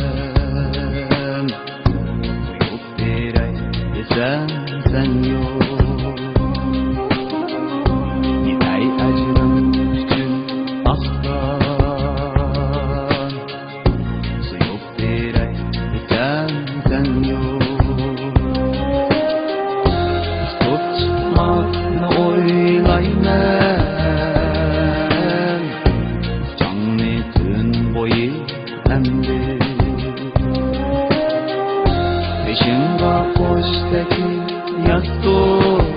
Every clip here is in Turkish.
ömrüm uyup berey desem sen yok. Nitay acırım üçün aktan suyup berey desem sen yok. Tut çıkmakını oylayman canlı tün boyu emdi. Peşimde koştaki yastık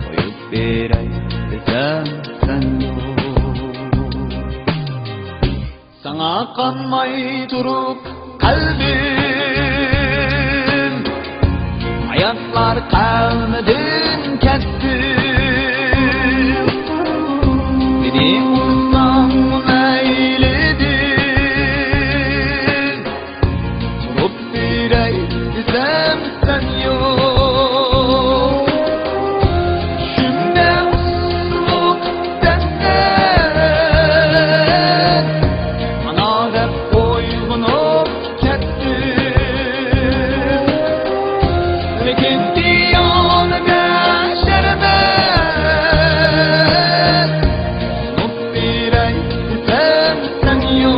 koyup berey desem sen yok. Sana kanmay durup kalbim hayatlar kalmadın ketdi. Beni unutsam neyledin durup berey desem sen yok. Şimdi usluk senden bana dep koygunup ketdim. Lekin diyonada şerbet unup berey desem sen yok.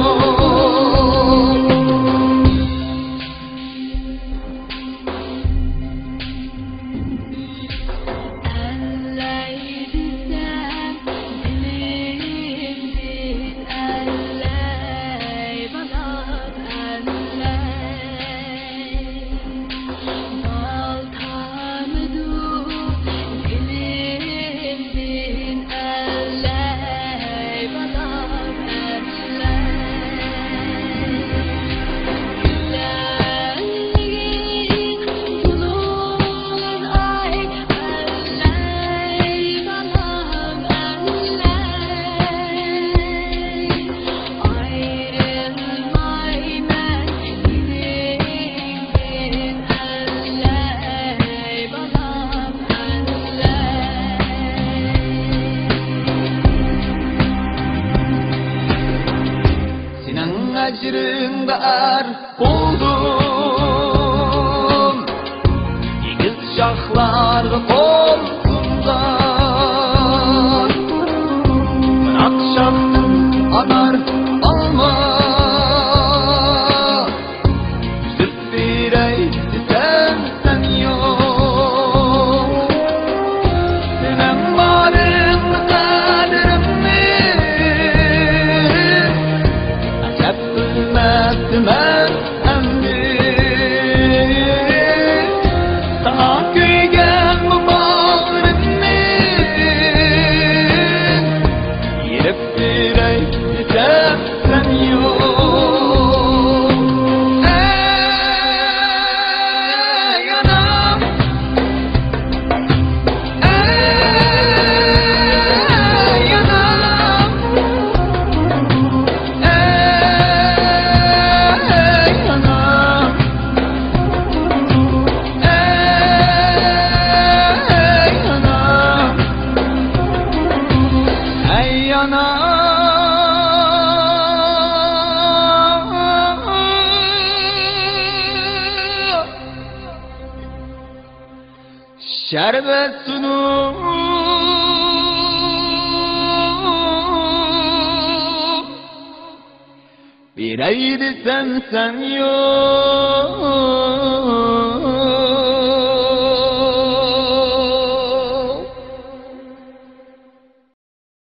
Acırın dar buldum Yiğit şahlarga kolsundan Bırak şahtın anar alma Üzüp berey desem sen yok. Senem barın kaderimni bilmezdim emdi. Sana kuygen bu bağrımni yerip berey desem sen yok. Ey anam, ey anam, şerbet sunup berey desem sen yok.